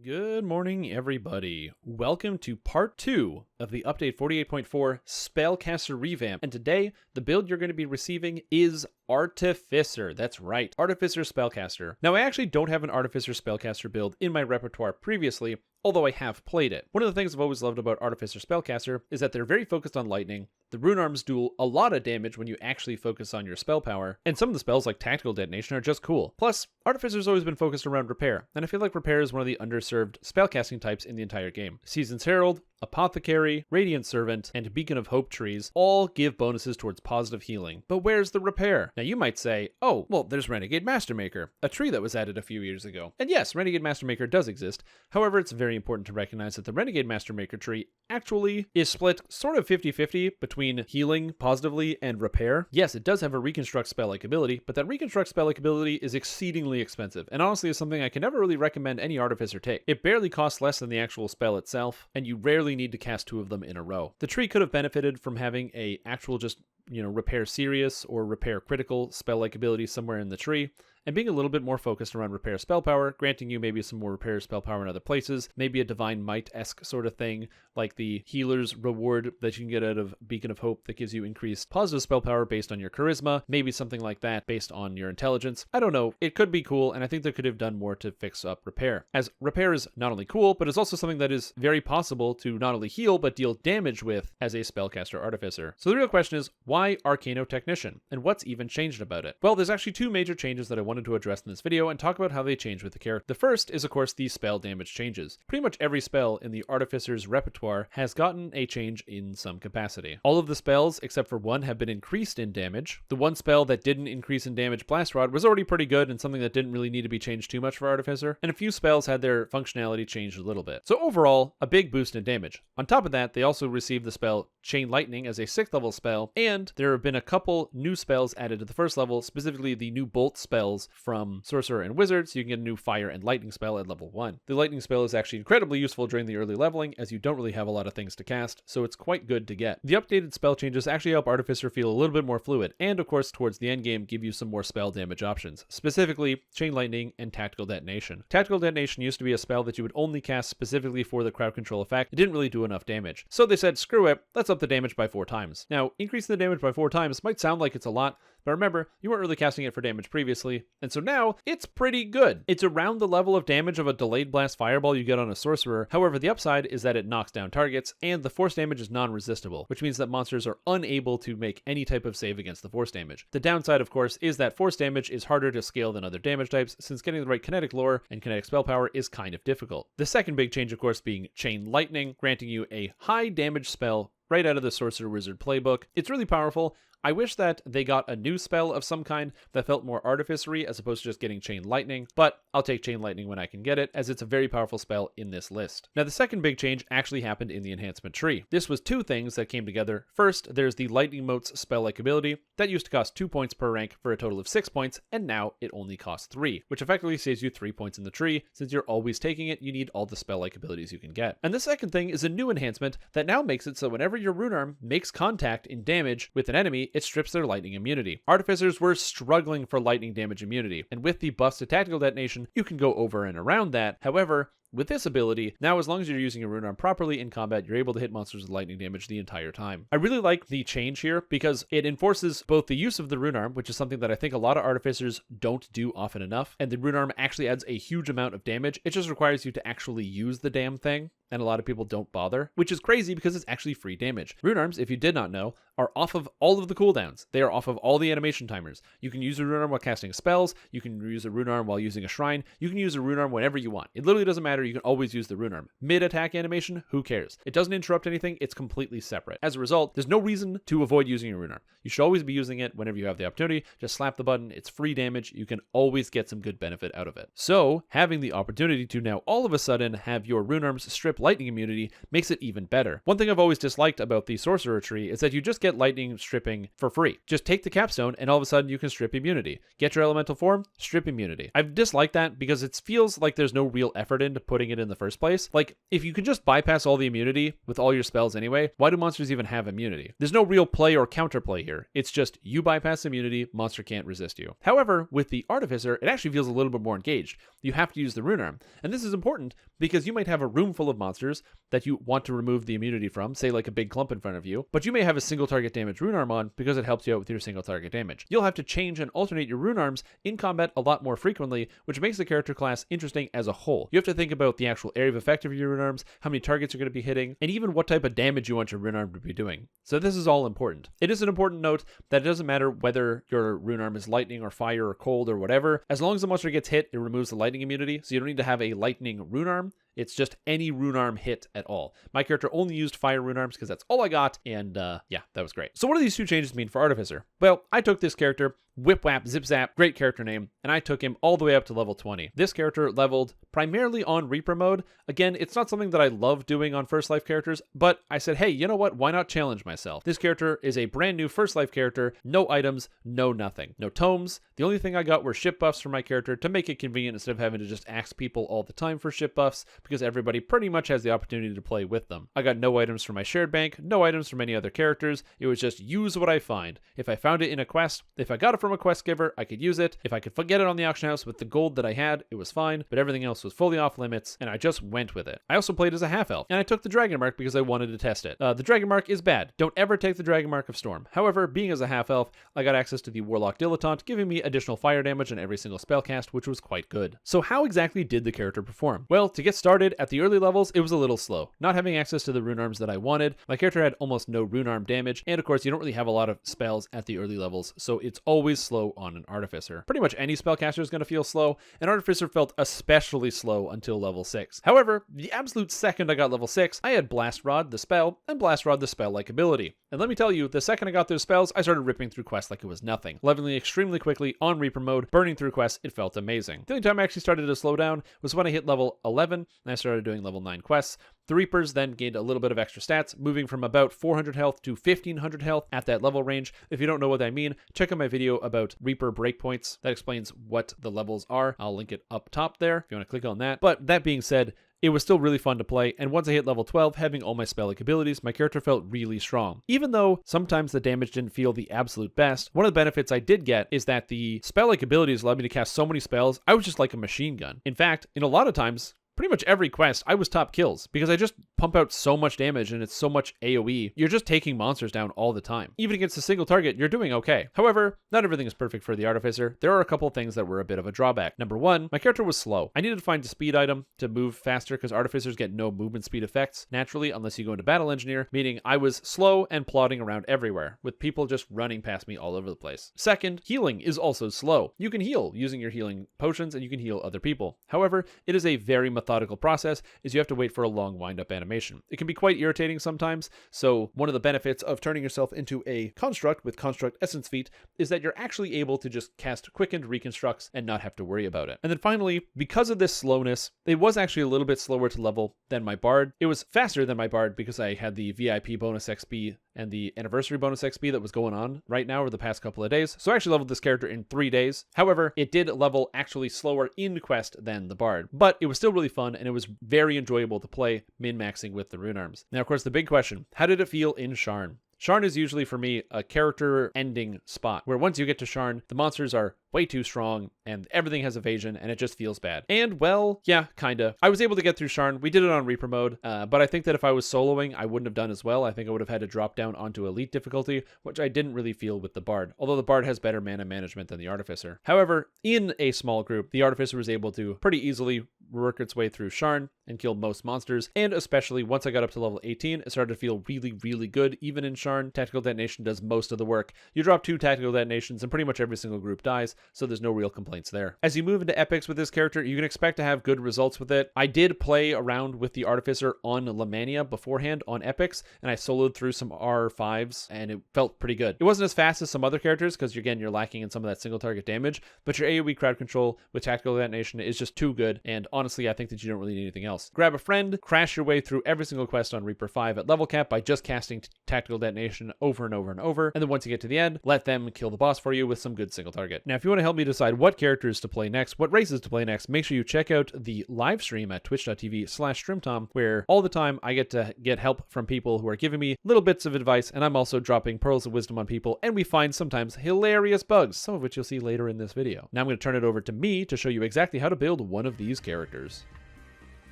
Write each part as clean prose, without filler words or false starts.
Good morning, everybody. Welcome to part 2 of the update 48.4 Spellcaster revamp. And today, the build you're going to be receiving is Artificer. That's right, Artificer Spellcaster. Now, I actually don't have an Artificer Spellcaster build in my repertoire previously, although I have played it. One of the things I've always loved about Artificer Spellcaster is that they're very focused on lightning. The rune arms do a lot of damage when you actually focus on your spell power, and some of the spells like Tactical Detonation are just cool. Plus, Artificer's always been focused around repair, and I feel like repair is one of the underserved spellcasting types in the entire game. Season's Herald, Apothecary, Radiant Servant, and Beacon of Hope trees all give bonuses towards positive healing. But where's the repair? Now you might say, oh, well, there's Renegade Mastermaker, a tree that was added a few years ago. And yes, Renegade Mastermaker does exist. However, it's very important to recognize that the Renegade Mastermaker tree actually is split sort of 50-50 between healing positively and repair. Yes, it does have a Reconstruct spell-like ability, but that Reconstruct spell-like ability is exceedingly expensive, and honestly is something I can never really recommend any Artificer take. It barely costs less than the actual spell itself, and you rarely need to cast 2 of them in a row. The tree could have benefited from having a actual just, repair serious or repair critical spell-like ability somewhere in the tree, and being a little bit more focused around repair spell power, granting you maybe some more repair spell power in other places, maybe a Divine Might-esque sort of thing, like the healer's reward that you can get out of Beacon of Hope that gives you increased positive spell power based on your charisma, maybe something like that based on your intelligence. I don't know, it could be cool, and I think they could have done more to fix up repair, as repair is not only cool, but it's also something that is very possible to not only heal, but deal damage with as a spellcaster artificer. So the real question is, why Arcano Technician, and what's even changed about it? Well, there's actually 2 major changes that I wanted to address in this video and talk about how they change with the character. The first is, of course, the spell damage changes. Pretty much every spell in the Artificer's repertoire has gotten a change in some capacity. All of the spells, except for one, have been increased in damage. The one spell that didn't increase in damage, Blast Rod, was already pretty good and something that didn't really need to be changed too much for Artificer, and a few spells had their functionality changed a little bit. So overall, a big boost in damage. On top of that, they also received the spell Chain Lightning as a 6th level spell, and there have been a couple new spells added to the 1st level, specifically the new Bolt spells from Sorcerer and Wizard, so you can get a new Fire and Lightning spell at level 1. The Lightning spell is actually incredibly useful during the early leveling, as you don't really have a lot of things to cast, so it's quite good to get. The updated spell changes actually help Artificer feel a little bit more fluid, and of course towards the end game give you some more spell damage options, specifically Chain Lightning and Tactical Detonation. Tactical Detonation used to be a spell that you would only cast specifically for the crowd control effect. It didn't really do enough damage, so they said screw it, let's up the damage by 4 times. Now, increasing the damage by 4 times might sound like it's a lot, but remember, you weren't really casting it for damage previously, and so now, it's pretty good. It's around the level of damage of a Delayed Blast Fireball you get on a Sorcerer. However, the upside is that it knocks down targets, and the force damage is non-resistible, which means that monsters are unable to make any type of save against the force damage. The downside, of course, is that force damage is harder to scale than other damage types, since getting the right kinetic lore and kinetic spell power is kind of difficult. The second big change, of course, being Chain Lightning, granting you a high damage spell right out of the Sorcerer Wizard playbook. It's really powerful. I wish that they got a new spell of some kind that felt more artificery as opposed to just getting Chain Lightning, but I'll take Chain Lightning when I can get it, as it's a very powerful spell in this list. Now, the second big change actually happened in the enhancement tree. This was 2 things that came together. First, there's the Lightning Mote's spell-like ability. That used to cost 2 points per rank for a total of 6 points, and now it only costs 3, which effectively saves you 3 points in the tree. Since you're always taking it, you need all the spell-like abilities you can get. And the second thing is a new enhancement that now makes it so whenever your rune arm makes contact in damage with an enemy, it strips their lightning immunity. Artificers were struggling for lightning damage immunity, and with the buffs to Tactical Detonation, you can go over and around that. However, with this ability, now as long as you're using a rune arm properly in combat, you're able to hit monsters with lightning damage the entire time. I really like the change here because it enforces both the use of the rune arm, which is something that I think a lot of artificers don't do often enough, and the rune arm actually adds a huge amount of damage. It just requires you to actually use the damn thing, and a lot of people don't bother, which is crazy because it's actually free damage. Rune arms, if you did not know, are off of all of the cooldowns. They are off of all the animation timers. You can use a rune arm while casting spells, you can use a rune arm while using a shrine, you can use a rune arm whenever you want. It literally doesn't matter, you can always use the rune arm. Mid-attack animation, who cares? It doesn't interrupt anything, it's completely separate. As a result, there's no reason to avoid using a rune arm. You should always be using it whenever you have the opportunity. Just slap the button, it's free damage, you can always get some good benefit out of it. So, having the opportunity to now all of a sudden have your rune arms strip lightning immunity makes it even better. One thing I've always disliked about the sorcerer tree is that you just get lightning stripping for free. Just take the capstone and all of a sudden you can strip immunity. Get your elemental form, strip immunity. I've disliked that because it feels like there's no real effort into putting it in the first place. Like, if you can just bypass all the immunity with all your spells anyway, why do monsters even have immunity? There's no real play or counterplay here. It's just you bypass immunity, monster can't resist you. However, with the artificer, it actually feels a little bit more engaged. You have to use the rune arm. And this is important because you might have a room full of monsters that you want to remove the immunity from, say like a big clump in front of you, but you may have a single target damage rune arm on because it helps you out with your single target damage. You'll have to change and alternate your rune arms in combat a lot more frequently, which makes the character class interesting as a whole. You have to think about the actual area of effect of your rune arms, how many targets you're going to be hitting, and even what type of damage you want your rune arm to be doing. So this is all important. It is an important note that it doesn't matter whether your rune arm is lightning or fire or cold or whatever. As long as the monster gets hit, it removes the lightning immunity, so you don't need to have a lightning rune arm. It's just any rune arm hit at all. My character only used fire rune arms because that's all I got, and yeah, that was great. So what do these two changes mean for Artificer? Well, I took this character, Whip Whap Zip Zap, great character name, and I took him all the way up to level 20. This character leveled primarily on Reaper mode. Again, it's not something that I love doing on First Life characters, but I said, hey, you know what? Why not challenge myself? This character is a brand new First Life character, no items, no nothing. No tomes. The only thing I got were ship buffs for my character to make it convenient instead of having to just ask people all the time for ship buffs, because everybody pretty much has the opportunity to play with them. I got no items from my shared bank, no items from any other characters. It was just use what I find. If I found it in a quest, if I got it from a quest giver, I could use it. If I could get it on the auction house with the gold that I had, it was fine, but everything else was fully off limits, and I just went with it. I also played as a half-elf, and I took the Dragon Mark because I wanted to test it. The Dragon Mark is bad. Don't ever take the Dragon Mark of Storm. However, being as a half-elf, I got access to the Warlock Dilettante, giving me additional fire damage on every single spell cast, which was quite good. So how exactly did the character perform? Well, to get started, at the early levels, it was a little slow. Not having access to the rune arms that I wanted, my character had almost no rune arm damage, and of course, you don't really have a lot of spells at the early levels, so it's always slow on an Artificer. Pretty much any spellcaster is going to feel slow, and Artificer felt especially slow until level 6. However, the absolute second I got level 6, I had Blast Rod, the spell, and Blast Rod, the spell-like ability. And let me tell you, the second I got those spells, I started ripping through quests like it was nothing. Leveling extremely quickly on Reaper mode, burning through quests, it felt amazing. The only time I actually started to slow down was when I hit level 11, and I started doing level 9 quests. The Reapers then gained a little bit of extra stats, moving from about 400 health to 1500 health at that level range. If you don't know what I mean, check out my video about Reaper breakpoints. That explains what the levels are. I'll link it up top there if you want to click on that. But that being said, it was still really fun to play, and once I hit level 12, having all my spell-like abilities, my character felt really strong. Even though sometimes the damage didn't feel the absolute best, one of the benefits I did get is that the spell-like abilities allowed me to cast so many spells, I was just like a machine gun. In fact, in a lot of times, pretty much every quest, I was top kills because I just pump out so much damage and it's so much AoE. You're just taking monsters down all the time. Even against a single target, you're doing okay. However, not everything is perfect for the Artificer. There are a couple things that were a bit of a drawback. Number one, my character was slow. I needed to find a speed item to move faster because Artificers get no movement speed effects naturally unless you go into Battle Engineer, meaning I was slow and plodding around everywhere, with people just running past me all over the place. Second, healing is also slow. You can heal using your healing potions and you can heal other people. However, it is a very methodical process, is you have to wait for a long wind-up animation. It can be quite irritating sometimes, so one of the benefits of turning yourself into a construct with Construct Essence Feat is that you're actually able to just cast quickened reconstructs and not have to worry about it. And then finally, because of this slowness, it was actually a little bit slower to level than my Bard. It was faster than my Bard because I had the VIP bonus XP and the anniversary bonus XP that was going on right now over the past couple of days. So I actually leveled this character in 3 days. However, it did level actually slower in quest than the Bard, but it was still really fun and it was very enjoyable to play min-maxing with the rune arms. Now, of course, the big question, how did it feel in Sharn? Sharn is usually, for me, a character ending spot, where once you get to Sharn, the monsters are way too strong, and everything has evasion, and it just feels bad. And, well, yeah, kinda. I was able to get through Sharn. We did it on Reaper mode, but I think that if I was soloing, I wouldn't have done as well. I think I would have had to drop down onto Elite difficulty, which I didn't really feel with the Bard, although the Bard has better mana management than the Artificer. However, in a small group, the Artificer was able to pretty easily work its way through Sharn and kill most monsters, and especially once I got up to level 18, it started to feel really, really good, even in Sharn. Tactical Detonation does most of the work. You drop 2 Tactical Detonations and pretty much every single group dies, so there's no real complaints there. As you move into epics with this character, you can expect to have good results with it. I did play around with the Artificer on Lamania beforehand on epics, and I soloed through some R5s, and it felt pretty good. It wasn't as fast as some other characters, because again, you're lacking in some of that single target damage, but your AoE crowd control with Tactical Detonation is just too good, and honestly, I think that you don't really need anything else. Grab a friend, crash your way through every single quest on Reaper 5 at level cap by just casting Tactical Detonation over and over and over, and then once you get to the end, let them kill the boss for you with some good single target. Now, if you want to help me decide what characters to play next, what races to play next, make sure you check out the live stream at twitch.tv/Strimtom, where all the time I get to get help from people who are giving me little bits of advice, and I'm also dropping pearls of wisdom on people, and we find sometimes hilarious bugs, some of which you'll see later in this video. Now I'm going to turn it over to me to show you exactly how to build one of these characters.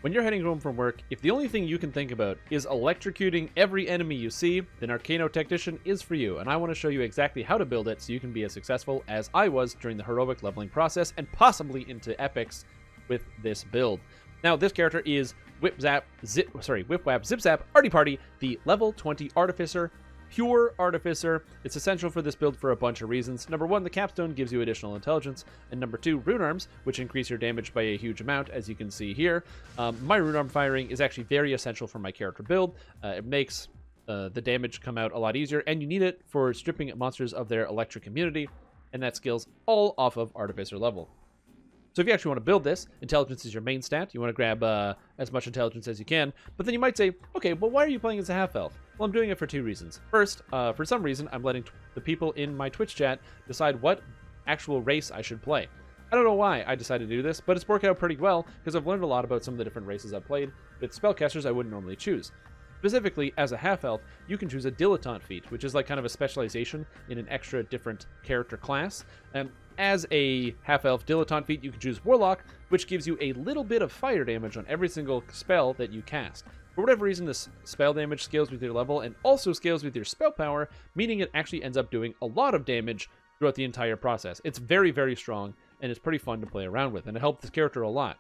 When you're heading home from work, if the only thing you can think about is electrocuting every enemy you see, then Arcano Technician is for you, and I want to show you exactly how to build it so you can be as successful as I was during the heroic leveling process and possibly into epics with this build. Now, this character is Whip Whap Zip Zap Arti Party, the level 20 Artificer, pure Artificer. It's essential for this build for a bunch of reasons. Number one, the capstone gives you additional intelligence, and number two, rune arms, which increase your damage by a huge amount, as you can see here. My rune arm firing is actually very essential for my character build. It makes the damage come out a lot easier, and you need it for stripping monsters of their electric immunity, and that skills all off of Artificer level. So if you actually want to build this, intelligence is your main stat. You want to grab as much intelligence as you can. But then you might say, okay, well, why are you playing as a half-elf? Well, I'm doing it for two reasons. First, for some reason, I'm letting the people in my Twitch chat decide what actual race I should play. I don't know why I decided to do this, but it's worked out pretty well because I've learned a lot about some of the different races I've played with spellcasters I wouldn't normally choose. Specifically, as a half-elf, you can choose a dilettante feat, which is like kind of a specialization in an extra different character class. As a half-elf dilettante feat, you can choose Warlock, which gives you a little bit of fire damage on every single spell that you cast. For whatever reason, this spell damage scales with your level and also scales with your spell power, meaning it actually ends up doing a lot of damage throughout the entire process. It's very, very strong, and it's pretty fun to play around with, and it helped this character a lot.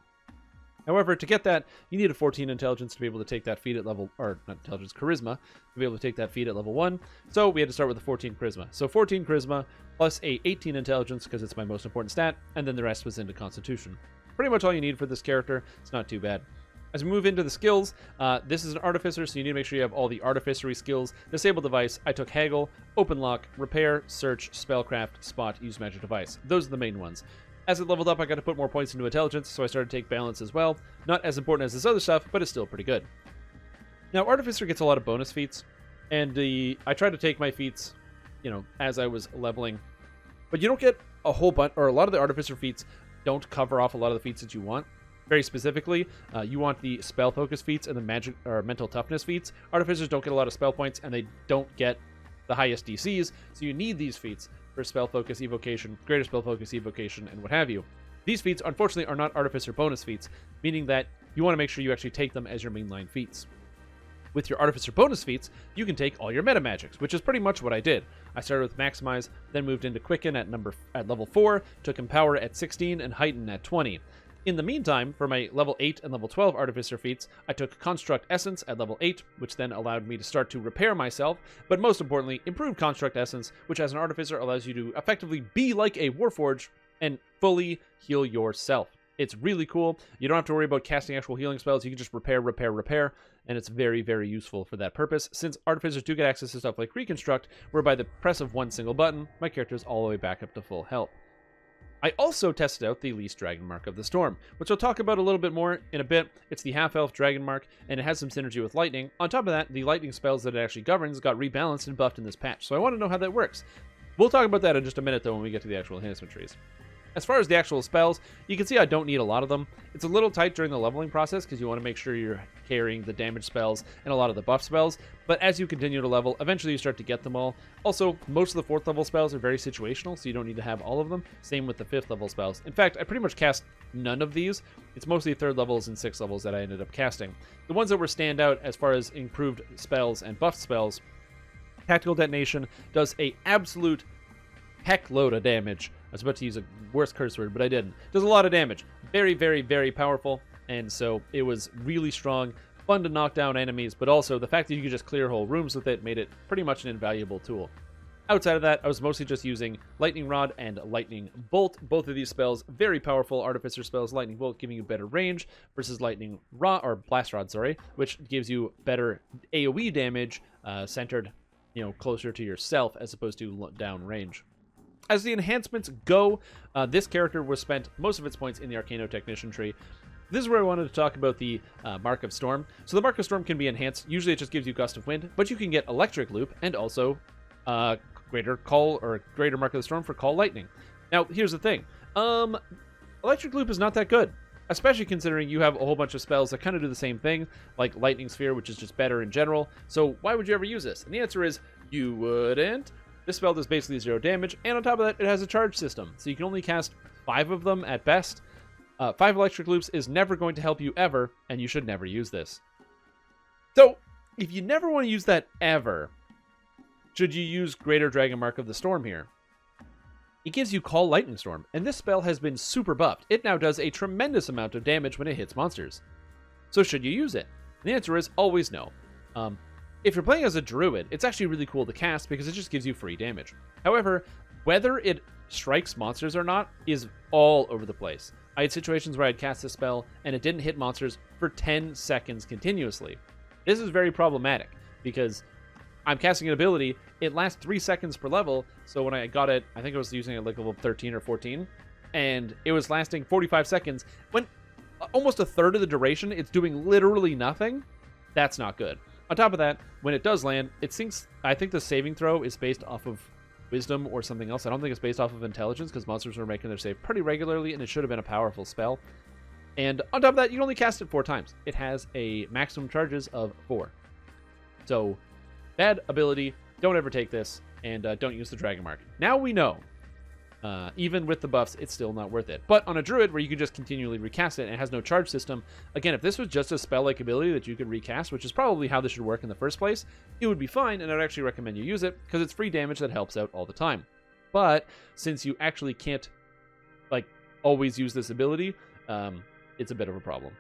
However, to get that, you need a 14 intelligence to be able to take that feat at level, or not intelligence, charisma, to be able to take that feat at level 1. So we had to start with a 14 charisma. So 14 charisma plus a 18 intelligence, because it's my most important stat, and then the rest was into constitution. Pretty much all you need for this character. It's not too bad. As we move into the skills, this is an Artificer, so you need to make sure you have all the Artificery skills. Disable Device, I took Haggle, Open Lock, Repair, Search, Spellcraft, Spot, Use Magic Device. Those are the main ones. As it leveled up, I got to put more points into intelligence, so I started to take balance as well. Not as important as this other stuff, but it's still pretty good. Now, Artificer gets a lot of bonus feats, and I tried to take my feats, as I was leveling. But you don't get a whole bunch, or a lot of the Artificer feats don't cover off a lot of the feats that you want. Very specifically, you want the spell focus feats and the magic or mental toughness feats. Artificers don't get a lot of spell points, and they don't get the highest DCs, so you need these feats for spell focus evocation, greater spell focus evocation, and what have you. These feats, unfortunately, are not Artificer bonus feats, meaning that you want to make sure you actually take them as your mainline feats. With your Artificer bonus feats, you can take all your meta magics, which is pretty much what I did. I started with Maximize, then moved into Quicken at level 4, took Empower at 16, and Heighten at 20. In the meantime, for my level 8 and level 12 Artificer feats, I took Construct Essence at level 8, which then allowed me to start to repair myself, but most importantly, improve Construct Essence, which as an Artificer allows you to effectively be like a Warforged and fully heal yourself. It's really cool. You don't have to worry about casting actual healing spells. You can just repair, and it's very, very useful for that purpose, since Artificers do get access to stuff like Reconstruct, where by the press of one single button, my character is all the way back up to full health. I also tested out the Least Dragon Mark of the Storm, which I'll talk about a little bit more in a bit. It's the half-elf Dragon Mark, and it has some synergy with lightning. On top of that, the lightning spells that it actually governs got rebalanced and buffed in this patch, so I want to know how that works. We'll talk about that in just a minute, though, when we get to the actual enhancement trees. As far as the actual spells, you can see I don't need a lot of them. It's a little tight during the leveling process because you want to make sure you're carrying the damage spells and a lot of the buff spells, but as you continue to level, eventually you start to get them all. Also, most of the 4th level spells are very situational, so you don't need to have all of them. Same with the 5th level spells. In fact, I pretty much cast none of these. It's mostly 3rd levels and 6th levels that I ended up casting. The ones that were stand out as far as improved spells and buffed spells, Tactical Detonation does a absolute heck load of damage. I was about to use a worse curse word, but I didn't. Does a lot of damage. Very, very, very powerful, and so it was really strong, fun to knock down enemies, but also the fact that you could just clear whole rooms with it made it pretty much an invaluable tool. Outside of that, I was mostly just using Lightning Rod and Lightning Bolt. Both of these spells, very powerful Artificer spells. Lightning Bolt giving you better range versus Lightning Rod, or Blast Rod, sorry, which gives you better AoE damage centered, closer to yourself as opposed to down range. As the enhancements go, this character was spent most of its points in the Arcano Technician tree. This is where I wanted to talk about the Mark of Storm. So the Mark of Storm can be enhanced. Usually it just gives you Gust of Wind, but you can get Electric Loop and also greater Call or greater Mark of the Storm for Call Lightning. Now, here's the thing. Electric Loop is not that good, especially considering you have a whole bunch of spells that kind of do the same thing, like Lightning Sphere, which is just better in general. So why would you ever use this? And the answer is you wouldn't. This spell does basically 0 damage, and on top of that, it has a charge system, so you can only cast 5 of them at best. 5 Electric Loops is never going to help you ever, and you should never use this. So, if you never want to use that ever, should you use Greater Dragon Mark of the Storm here? It gives you Call Lightning Storm, and this spell has been super buffed. It now does a tremendous amount of damage when it hits monsters. So should you use it? And the answer is always no. If you're playing as a druid, it's actually really cool to cast because it just gives you free damage. However, whether it strikes monsters or not is all over the place. I had situations where I'd cast a spell and it didn't hit monsters for 10 seconds continuously. This is very problematic because I'm casting an ability, it lasts 3 seconds per level, so when I got it, I think I was using it like level 13 or 14, and it was lasting 45 seconds. When almost a third of the duration, it's doing literally nothing. That's not good. On top of that, when it does land, it sinks. I think the saving throw is based off of wisdom or something else. I don't think it's based off of intelligence because monsters were making their save pretty regularly, and it should have been a powerful spell. And on top of that, you can only cast it 4 times. It has a maximum charges of 4. So, bad ability. Don't ever take this, and don't use the Dragon Mark. Now we know. Even with the buffs, it's still not worth it. But on a druid, where you can just continually recast it and it has no charge system, again, if this was just a spell-like ability that you could recast, which is probably how this should work in the first place, it would be fine, and I'd actually recommend you use it, because it's free damage that helps out all the time. But since you actually can't, always use this ability, it's a bit of a problem.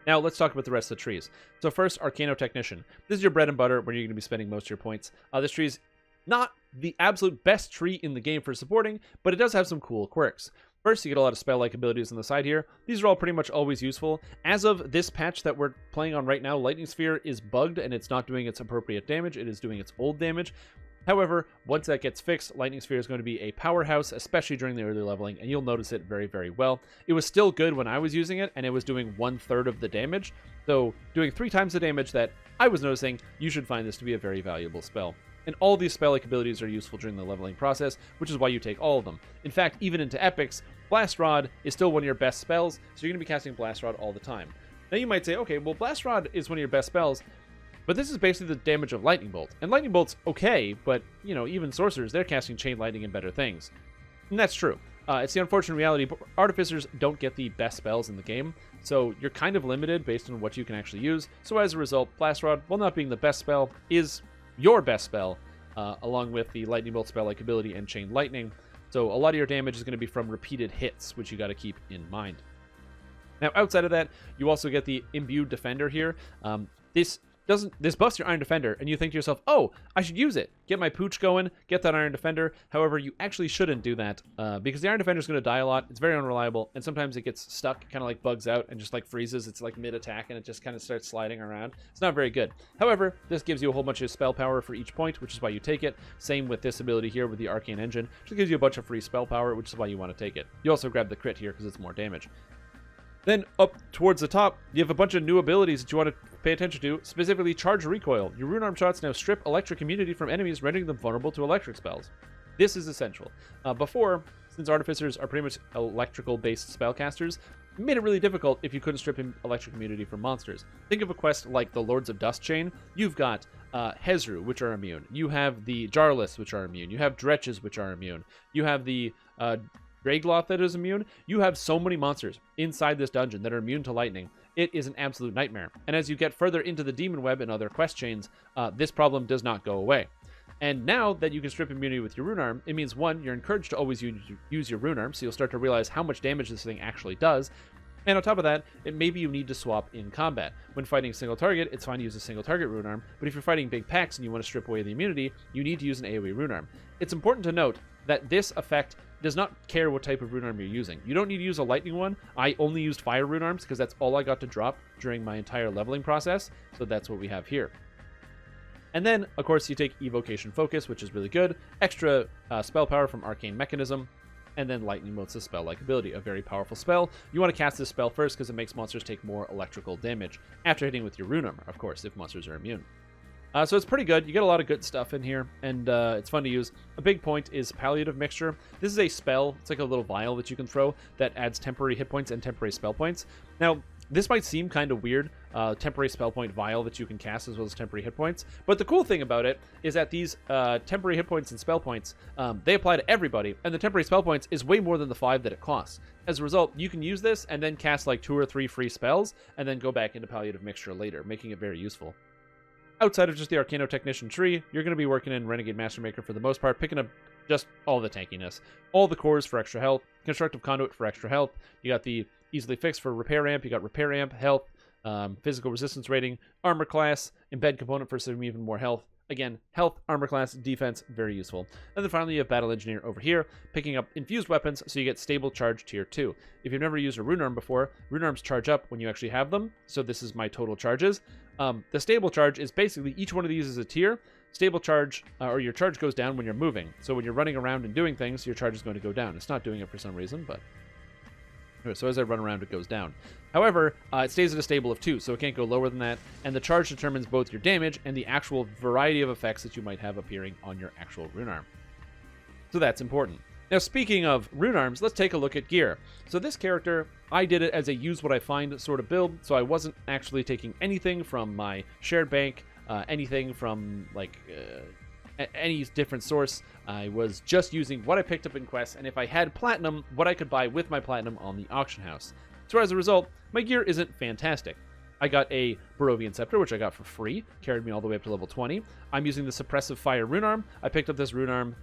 Now, let's talk about the rest of the trees. So first, Arcano Technician. This is your bread and butter where you're going to be spending most of your points. This tree is not the absolute best tree in the game for supporting, but it does have some cool quirks. First, you get a lot of spell-like abilities on the side here. These are all pretty much always useful. As of this patch that we're playing on right now, Lightning Sphere is bugged and it's not doing its appropriate damage. It is doing its old damage. However, once that gets fixed, Lightning Sphere is going to be a powerhouse, especially during the early leveling, and you'll notice it very, very well. It was still good when I was using it, and it was doing 1/3 of the damage. So, doing 3 times the damage that I was noticing, you should find this to be a very valuable spell. And all these spell-like abilities are useful during the leveling process, which is why you take all of them. In fact, even into epics, Blast Rod is still one of your best spells, so you're going to be casting Blast Rod all the time. Now you might say, okay, well, Blast Rod is one of your best spells, but this is basically the damage of Lightning Bolt. And Lightning Bolt's okay, but, even sorcerers, they're casting Chain Lightning and better things. And that's true. It's the unfortunate reality, but artificers don't get the best spells in the game, so you're kind of limited based on what you can actually use. So as a result, Blast Rod, while not being the best spell, is your best spell, along with the Lightning Bolt spell-like ability and Chain Lightning. So a lot of your damage is going to be from repeated hits, which you got to keep in mind. Now, outside of that, you also get the Imbued Defender here. This buffs your Iron Defender, and you think to yourself, oh, I should use it. Get my pooch going, get that Iron Defender. However, you actually shouldn't do that, because the Iron Defender is going to die a lot. It's very unreliable, and sometimes it gets stuck, kind of bugs out, and just freezes. It's mid-attack, and it just kind of starts sliding around. It's not very good. However, this gives you a whole bunch of spell power for each point, which is why you take it. Same with this ability here with the Arcane Engine, which gives you a bunch of free spell power, which is why you want to take it. You also grab the crit here because it's more damage. Then, up towards the top, you have a bunch of new abilities that you want to pay attention to, specifically Charge Recoil. Your Rune Arm shots now strip electric immunity from enemies, rendering them vulnerable to electric spells. This is essential. Before, since Artificers are pretty much electrical-based spellcasters, it made it really difficult if you couldn't strip electric immunity from monsters. Think of a quest like the Lords of Dust Chain. You've got Hezru, which are immune. You have the Jarliths, which are immune. You have Dretches, which are immune. You have the Dragloth that is immune. You have so many monsters inside this dungeon that are immune to lightning. It is an absolute nightmare. And as you get further into the Demon Web and other quest chains, this problem does not go away. And now that you can strip immunity with your Rune Arm, it means, one, you're encouraged to always use your Rune Arm, so you'll start to realize how much damage this thing actually does. And on top of that, maybe you need to swap in combat. When fighting a single target, it's fine to use a single target rune arm, but if you're fighting big packs and you want to strip away the immunity, you need to use an AoE rune arm. It's important to note that this effect does not care what type of rune arm you're using. You don't need to use a lightning one. I only used fire rune arms because that's all I got to drop during my entire leveling process, so that's what we have here. And then, of course, you take Evocation Focus, which is really good, extra spell power from Arcane Mechanism, and then Lightning Bolt's a spell-like ability, a very powerful spell. You want to cast this spell first because it makes monsters take more electrical damage after hitting with your rune armor, of course, if monsters are immune. So it's pretty good. You get a lot of good stuff in here, and it's fun to use. A big point is Palliative Mixture. This is a spell. It's like a little vial that you can throw that adds temporary hit points and temporary spell points. Now, this might seem kind of weird, temporary spell point vial that you can cast as well as temporary hit points. But the cool thing about it is that these temporary hit points and spell points, they apply to everybody, and the temporary spell points is way more than the 5 that it costs. As a result, you can use this and then cast like 2 or 3 free spells, and then go back into Palliative Mixture later, making it very useful. Outside of just the Arcano Technician tree, you're going to be working in Renegade Mastermaker for the most part, picking up just all the tankiness. All the cores for extra health, Constructive Conduit for extra health, you got the Easily Fixed for Repair Amp, you got Repair Amp, health, Physical Resistance Rating, Armor Class, Embed Component for some even more health. Again, health, armor class, defense, very useful. And then finally you have Battle Engineer over here, picking up infused weapons, so you get stable charge tier 2. If you've never used a rune arm before, rune arms charge up when you actually have them, so this is my total charges. The stable charge is basically each one of these is a tier. Stable charge, or your charge goes down when you're moving. So when you're running around and doing things, your charge is going to go down. It's not doing it for some reason, but... So as I run around, it goes down. However, it stays at a stable of 2, so it can't go lower than that, and the charge determines both your damage and the actual variety of effects that you might have appearing on your actual rune arm. So that's important. Now, speaking of rune arms, let's take a look at gear. So this character, I did it as a use what I find sort of build, so I wasn't actually taking anything from my shared bank, anything from, like... any different source. I was just using what I picked up in quests, and if I had platinum, what I could buy with my platinum on the auction house. So as a result, my gear isn't fantastic. I got a Barovian Scepter, which I got for free, carried me all the way up to level 20. I'm using the Suppressive Fire rune arm. I picked up this rune arm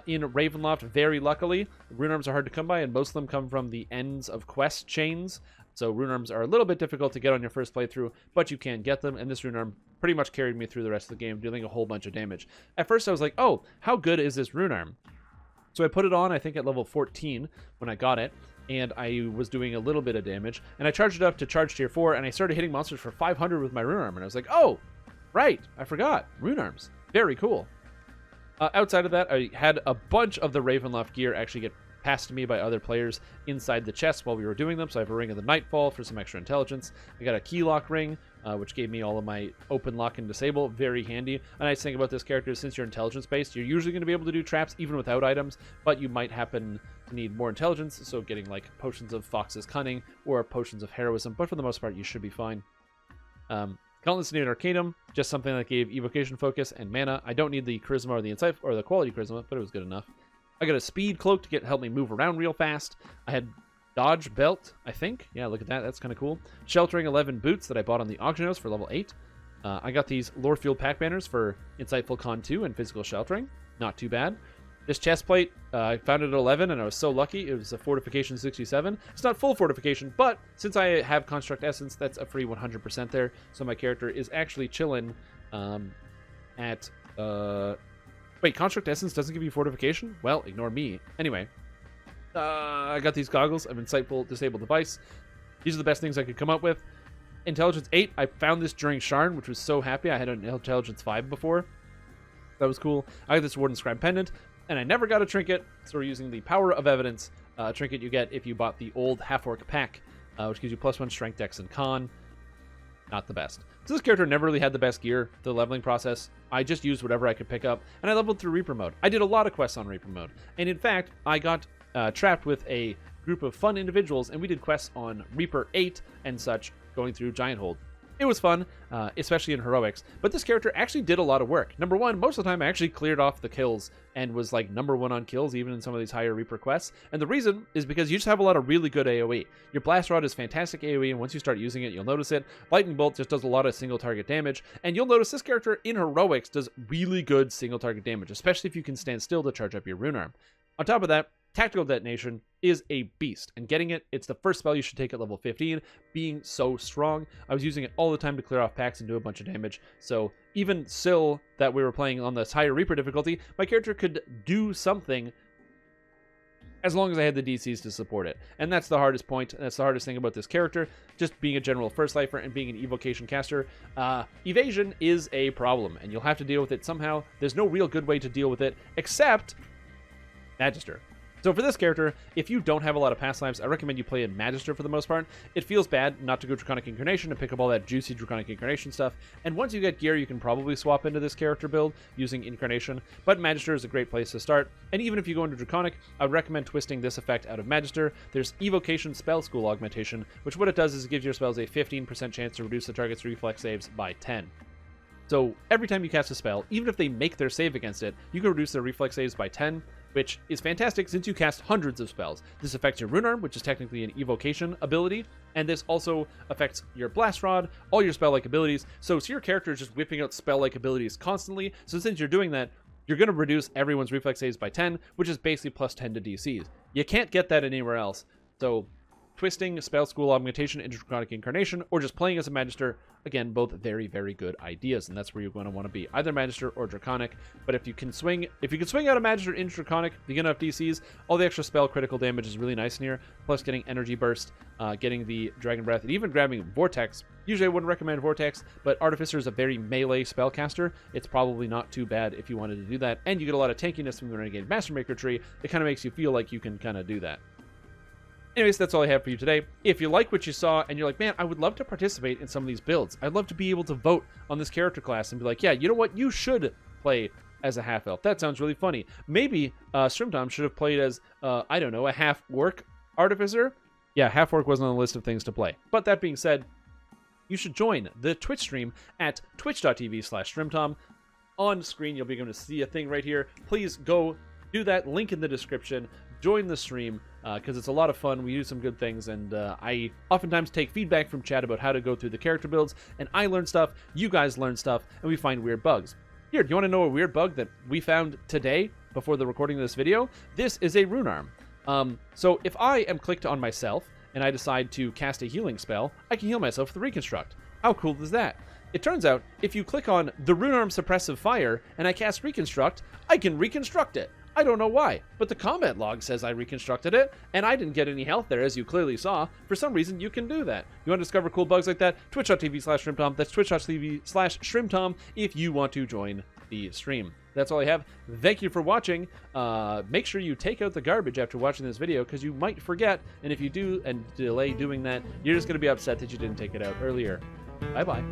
in Ravenloft very luckily. Rune arms are hard to come by, and most of them come from the ends of quest chains. So rune arms are a little bit difficult to get on your first playthrough, but you can get them, and this rune arm pretty much carried me through the rest of the game, dealing a whole bunch of damage. At first I was like, oh, how good is this rune arm? So I put it on, I think at level 14 when I got it, and I was doing a little bit of damage, and I charged it up to charge tier 4, and I started hitting monsters for 500 with my rune arm, and I was like, oh, right, I forgot, rune arms, very cool. Outside of that, I had a bunch of the Ravenloft gear actually get passed to me by other players inside the chest while we were doing them. So I have a Ring of the Nightfall for some extra intelligence. I got a Key Lock Ring, which gave me all of my open lock and disable. Very handy. A nice thing about this character is since you're intelligence based, you're usually going to be able to do traps even without items, but you might happen to need more intelligence, so getting like potions of Fox's Cunning or potions of Heroism, but for the most part you should be fine. Gauntlets Near Arcanum, just something that gave evocation focus and mana. I don't need the charisma or the insight or the quality charisma, but it was good enough. I got a speed cloak to help me move around real fast. I had dodge belt, I think. Yeah, look at that. That's kind of cool. Sheltering 11 boots that I bought on the auction house for level 8. I got these lore field pack banners for Insightful Con 2 and Physical Sheltering. Not too bad. This chest plate, I found it at 11, and I was so lucky. It was a Fortification 67. It's not full Fortification, but since I have Construct Essence, that's a free 100% there. So my character is actually chilling at... Wait, Construct Essence doesn't give you Fortification? Well, ignore me. Anyway, I got these goggles of Insightful Disabled Device. These are the best things I could come up with. Intelligence 8, I found this during Sharn, which was so happy. I had an Intelligence 5 before. That was cool. I got this Warden's Crime Pendant, and I never got a trinket, so we're using the Power of Evidence trinket you get if you bought the old Half-Orc pack, which gives you +1 Strength, Dex, and Con. Not the best. So this character never really had the best gear for the leveling process. I just used whatever I could pick up, and I leveled through Reaper mode. I did a lot of quests on Reaper mode, and in fact, I got trapped with a group of fun individuals, and we did quests on Reaper 8 and such, going through Giant Hold. It was fun, especially in heroics, but this character actually did a lot of work. Number one, most of the time I actually cleared off the kills and was like number 1 on kills, even in some of these higher Reaper quests. And the reason is because you just have a lot of really good AoE. Your Blast Rod is fantastic AoE, and once you start using it, you'll notice it. Lightning Bolt just does a lot of single target damage, and you'll notice this character in heroics does really good single target damage, especially if you can stand still to charge up your rune arm. On top of that, Tactical Detonation is a beast, and getting it, it's the first spell you should take at level 15, being so strong. I was using it all the time to clear off packs and do a bunch of damage, so even still that we were playing on this higher Reaper difficulty, my character could do something as long as I had the DCs to support it. And that's the hardest point, that's the hardest thing about this character, just being a general first lifer and being an evocation caster. Evasion is a problem, and you'll have to deal with it somehow. There's no real good way to deal with it, except Magister. So for this character, if you don't have a lot of past lives, I recommend you play in Magister for the most part. It feels bad not to go Draconic Incarnation and pick up all that juicy Draconic Incarnation stuff. And once you get gear, you can probably swap into this character build using Incarnation. But Magister is a great place to start. And even if you go into Draconic, I would recommend twisting this effect out of Magister. There's Evocation Spell School Augmentation, which what it does is it gives your spells a 15% chance to reduce the target's reflex saves by 10. So every time you cast a spell, even if they make their save against it, you can reduce their reflex saves by 10, which is fantastic since you cast hundreds of spells. This affects your Rune Arm, which is technically an evocation ability, and this also affects your Blast Rod, all your spell-like abilities. So your character is just whipping out spell-like abilities constantly. So since you're doing that, you're going to reduce everyone's reflex saves by 10, which is basically plus 10 to DCs. You can't get that anywhere else. So twisting Spell School Augmentation into Draconic Incarnation, or just playing as a Magister, again, both very, very good ideas, and that's where you're going to want to be, either Magister or Draconic. But if you can swing out a Magister into Draconic, you get enough DCs, all the extra spell critical damage is really nice in here, plus getting Energy Burst, getting the Dragon Breath, and even grabbing Vortex. Usually I wouldn't recommend Vortex, but Artificer is a very melee spellcaster. It's probably not too bad if you wanted to do that, and you get a lot of tankiness from the Renegade Mastermaker tree. It kind of makes you feel like you can kind of do that. Anyways, that's all I have for you today. If you like what you saw and you're like, man, I would love to participate in some of these builds. I'd love to be able to vote on this character class and be like, yeah, you know what? You should play as a half-elf. That sounds really funny. Maybe Strimtom should have played as, I don't know, a half-orc artificer. Yeah, half-orc wasn't on the list of things to play. But that being said, you should join the Twitch stream at twitch.tv/Strimtom. On screen, you'll be able to see a thing right here. Please go do that. Link in the description. Join the stream because it's a lot of fun. We do some good things, and I oftentimes take feedback from chat about how to go through the character builds, and I learn stuff, you guys learn stuff, and we find weird bugs. Here, do you want to know a weird bug that we found today before the recording of this video? This is a Rune Arm. So if I am clicked on myself and I decide to cast a healing spell, I can heal myself with Reconstruct. How cool is that? It turns out, if you click on the Rune Arm Suppressive Fire and I cast Reconstruct, I can reconstruct it. I don't know why, but the comment log says I reconstructed it, and I didn't get any health there, as you clearly saw. For some reason, you can do that. You want to discover cool bugs like that? Twitch.tv/Strimtom. That's twitch.tv/Strimtom if you want to join the stream. That's all I have. Thank you for watching. Make sure you take out the garbage after watching this video, because you might forget, and if you do and delay doing that, you're just going to be upset that you didn't take it out earlier. Bye-bye.